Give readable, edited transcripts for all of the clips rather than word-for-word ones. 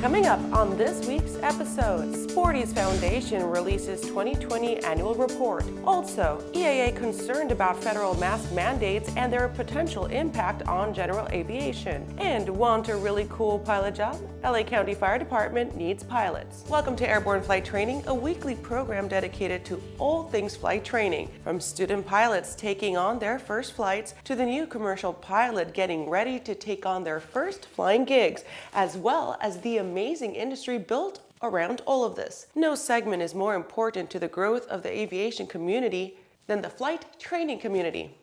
Coming up on this week's episode, Sporty's Foundation releases 2020 annual report. Also, EAA concerned about federal mask mandates and their potential impact on general aviation. And want a really cool pilot job? LA County Fire Department needs pilots. Welcome to Airborne Flight Training, a weekly program dedicated to all things flight training, from student pilots taking on their first flights to the new commercial pilot getting ready to take on their first flying gigs, as well as the amazing industry built around all of this. No segment is more important to the growth of the aviation community than the flight training community.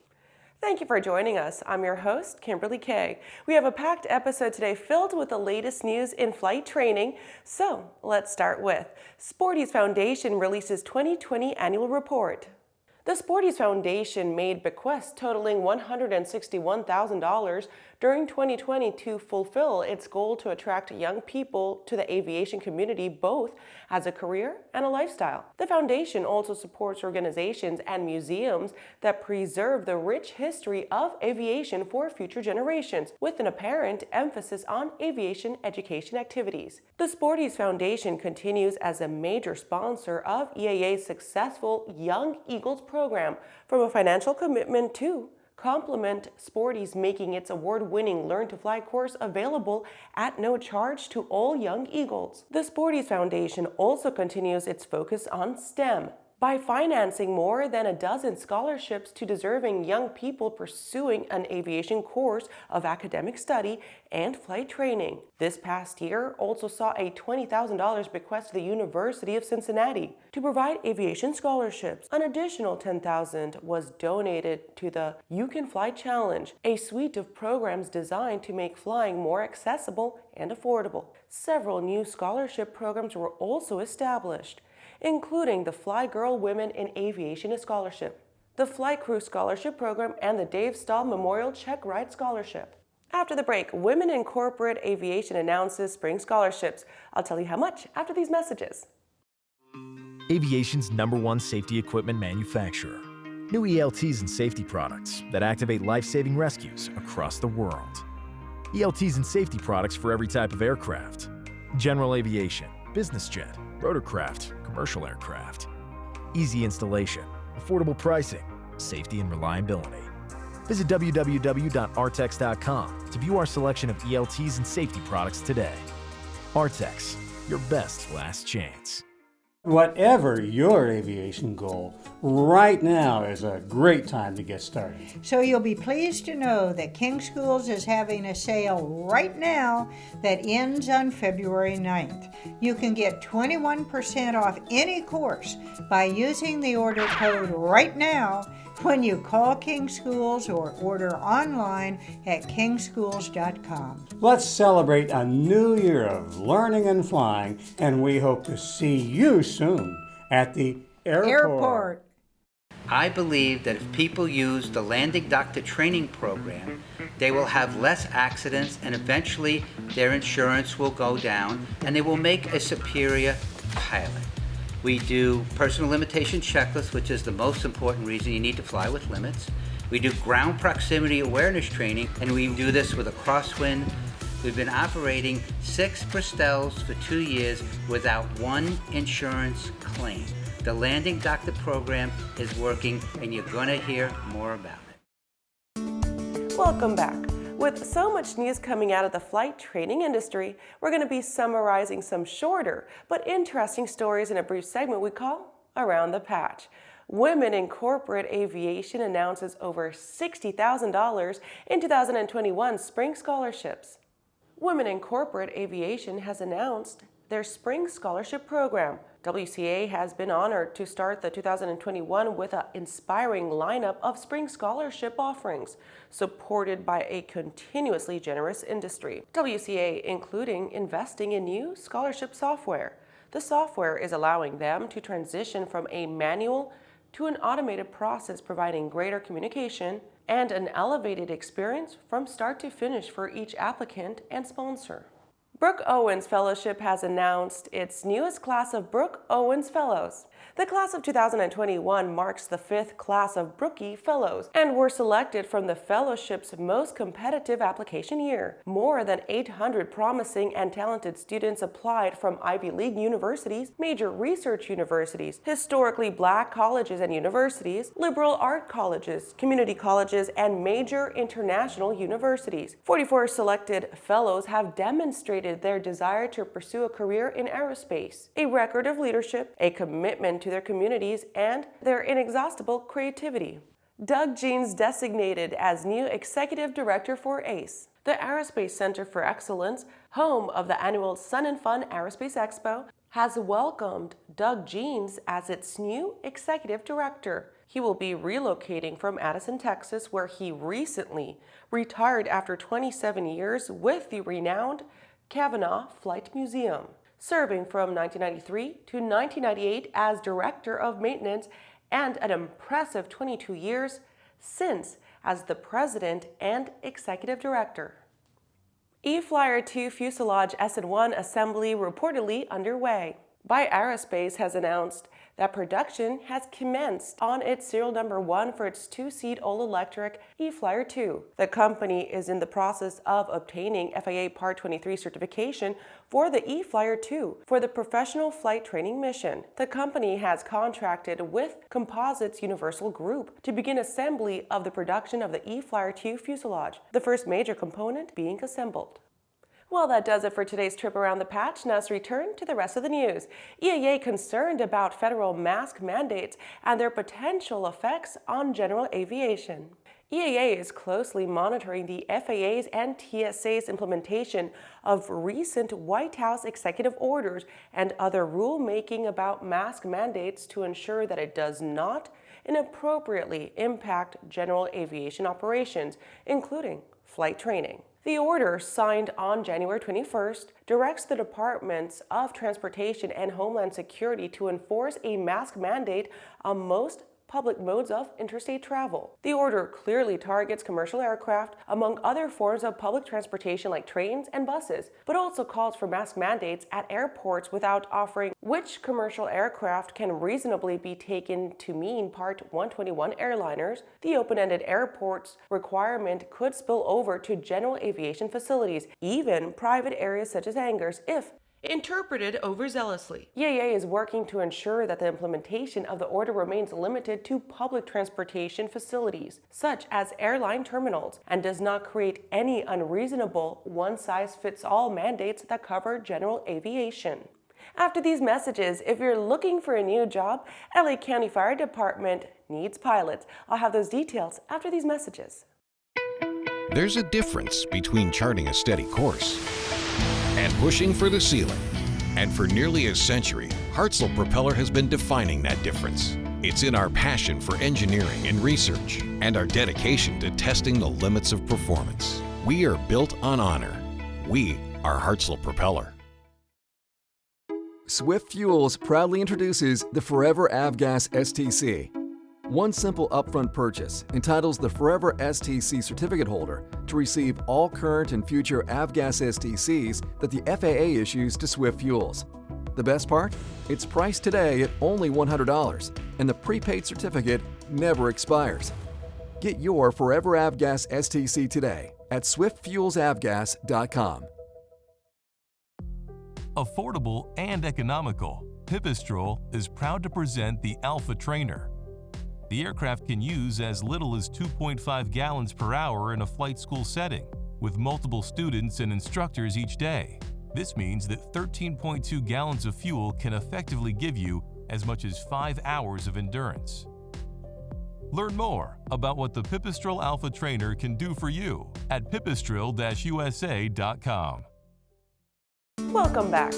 Thank you for joining us. I'm your host, Kimberly Kay. We have a packed episode today filled with the latest news in flight training. So let's start with Sporty's Foundation releases 2020 annual report. The Sporty's Foundation made bequests totaling $161,000 during 2020 to fulfill its goal to attract young people to the aviation community both as a career and a lifestyle. The foundation also supports organizations and museums that preserve the rich history of aviation for future generations, with an apparent emphasis on aviation education activities. The Sporty's Foundation continues as a major sponsor of EAA's successful Young Eagles program, from a financial commitment to complement Sporty's making its award-winning Learn to Fly course available at no charge to all young Eagles. The Sporty's Foundation also continues its focus on STEM by financing more than a dozen scholarships to deserving young people pursuing an aviation course of academic study and flight training. This past year also saw a $20,000 bequest to the University of Cincinnati to provide aviation scholarships. An additional $10,000 was donated to the You Can Fly Challenge, a suite of programs designed to make flying more accessible and affordable. Several new scholarship programs were also established, including the Fly Girl Women in Aviation Scholarship, the Flight Crew Scholarship Program, and the Dave Stahl Memorial Check Ride Scholarship. After the break, Women in Corporate Aviation announces spring scholarships. I'll tell you how much after these messages. Aviation's #1 safety equipment manufacturer. New ELTs and safety products that activate life-saving rescues across the world. ELTs and safety products for every type of aircraft. General aviation, business jet, rotorcraft, commercial aircraft. Easy installation, affordable pricing, safety and reliability. Visit www.artex.com to view our selection of ELTs and safety products today. Artex, your best last chance. Whatever your aviation goal, right now is a great time to get started. So you'll be pleased to know that King Schools is having a sale right now that ends on February 9th. You can get 21% off any course by using the order code right now when you call King Schools or order online at kingschools.com. Let's celebrate a new year of learning and flying, and we hope to see you soon at the airport. I believe that if people use the landing doctor training program, they will have less accidents, and eventually their insurance will go down and they will make a superior pilot. We do personal limitation checklists, which is the most important reason you need to fly with limits. We do ground proximity awareness training, and we do this with a crosswind. We've been operating 6 Bristells for 2 years without one insurance claim. The Landing Doctor program is working, and you're going to hear more about it. Welcome back. With so much news coming out of the flight training industry, we're going to be summarizing some shorter but interesting stories in a brief segment we call Around the Patch. Women in Corporate Aviation announces over $60,000 in 2021 spring scholarships. Women in Corporate Aviation has announced their spring scholarship program. WCA has been honored to start the 2021 with an inspiring lineup of spring scholarship offerings, supported by a continuously generous industry. WCA including investing in new scholarship software. The software is allowing them to transition from a manual to an automated process, providing greater communication and an elevated experience from start to finish for each applicant and sponsor. Brooke Owens Fellowship has announced its newest class of Brooke Owens Fellows. The class of 2021 marks the 5th class of Brookie Fellows and were selected from the fellowship's most competitive application year. More than 800 promising and talented students applied from Ivy League universities, major research universities, historically black colleges and universities, liberal art colleges, community colleges, and major international universities. 44 selected fellows have demonstrated their desire to pursue a career in aerospace, a record of leadership, a commitment to their communities, and their inexhaustible creativity. Doug Jeans designated as new Executive Director for ACE. The Aerospace Center for Excellence, home of the annual Sun and Fun Aerospace Expo, has welcomed Doug Jeans as its new Executive Director. He will be relocating from Addison, Texas, where he recently retired after 27 years with the renowned Cavanaugh Flight Museum, serving from 1993 to 1998 as Director of Maintenance and an impressive 22 years since as the President and Executive Director. eFlyer 2 Fuselage SN1 assembly reportedly underway. By Aerospace has announced that production has commenced on its serial number 1 for its 2-seat all-electric eFlyer 2. The company is in the process of obtaining FAA Part 23 certification for the eFlyer 2 for the professional flight training mission. The company has contracted with Composites Universal Group to begin assembly of the production of the eFlyer 2 fuselage, the first major component being assembled. Well, that does it for today's trip around the patch. Now let's return to the rest of the news. EAA concerned about federal mask mandates and their potential effects on general aviation. EAA is closely monitoring the FAA's and TSA's implementation of recent White House executive orders and other rulemaking about mask mandates to ensure that it does not inappropriately impact general aviation operations, including flight training. The order, signed on January 21st, directs the Departments of Transportation and Homeland Security to enforce a mask mandate on most public modes of interstate travel. The order clearly targets commercial aircraft, among other forms of public transportation like trains and buses, but also calls for mask mandates at airports without offering which commercial aircraft can reasonably be taken to mean Part 121 airliners. The open-ended airports requirement could spill over to general aviation facilities, even private areas such as hangars, if interpreted overzealously. EAA is working to ensure that the implementation of the order remains limited to public transportation facilities, such as airline terminals, and does not create any unreasonable one-size-fits-all mandates that cover general aviation. After these messages, if you're looking for a new job, LA County Fire Department needs pilots. I'll have those details after these messages. There's a difference between charting a steady course and pushing for the ceiling. And for nearly a century, Hartzell Propeller has been defining that difference. It's in our passion for engineering and research and our dedication to testing the limits of performance. We are built on honor. We are Hartzell Propeller. Swift Fuels proudly introduces the Forever Avgas STC. One simple upfront purchase entitles the Forever STC certificate holder to receive all current and future Avgas STCs that the FAA issues to Swift Fuels. The best part? It's priced today at only $100, and the prepaid certificate never expires. Get your Forever Avgas STC today at swiftfuelsavgas.com. Affordable and economical, Pipistrel is proud to present the Alpha Trainer. The aircraft can use as little as 2.5 gallons per hour in a flight school setting, with multiple students and instructors each day. This means that 13.2 gallons of fuel can effectively give you as much as 5 hours of endurance. Learn more about what the Pipistrel Alpha Trainer can do for you at pipistrel-usa.com. Welcome back.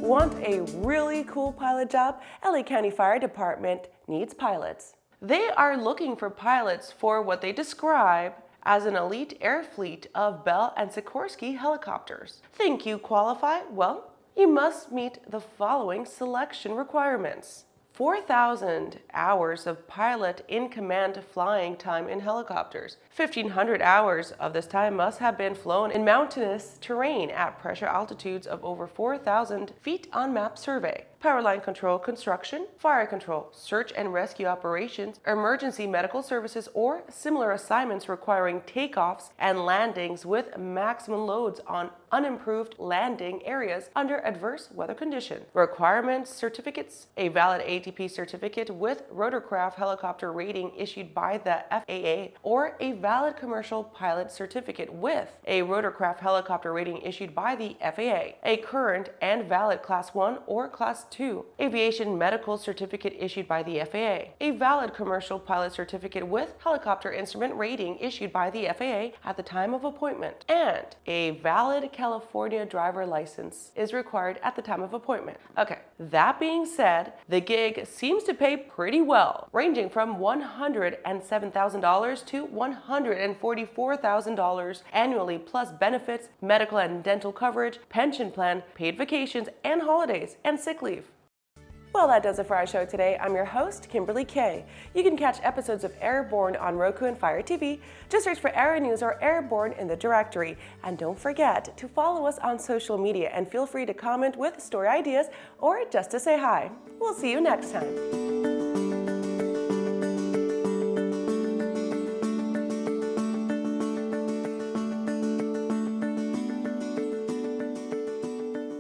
Want a really cool pilot job? LA County Fire Department needs pilots. They are looking for pilots for what they describe as an elite air fleet of Bell and Sikorsky helicopters. Think you qualify? Well, you must meet the following selection requirements. 4,000 hours of pilot in command flying time in helicopters. 1,500 hours of this time must have been flown in mountainous terrain at pressure altitudes of over 4,000 feet on map survey. Power line control construction, fire control, search and rescue operations, emergency medical services, or similar assignments requiring takeoffs and landings with maximum loads on unimproved landing areas under adverse weather conditions. Requirements: certificates, a valid ATP certificate with rotorcraft helicopter rating issued by the FAA, or a valid commercial pilot certificate with a rotorcraft helicopter rating issued by the FAA, a current and valid Class 1 or Class 2 aviation medical certificate issued by the FAA, a valid commercial pilot certificate with helicopter instrument rating issued by the FAA at the time of appointment, and a valid California driver license is required at the time of appointment. Okay, that being said, the gig seems to pay pretty well, ranging from $107,000 to $144,000 annually, plus benefits, medical and dental coverage, pension plan, paid vacations and holidays, and sick leave. Well, that does it for our show today. I'm your host, Kimberly Kay. You can catch episodes of Airborne on Roku and Fire TV. Just search for Aero-News or Airborne in the directory. And don't forget to follow us on social media, and feel free to comment with story ideas or just to say hi. We'll see you next time.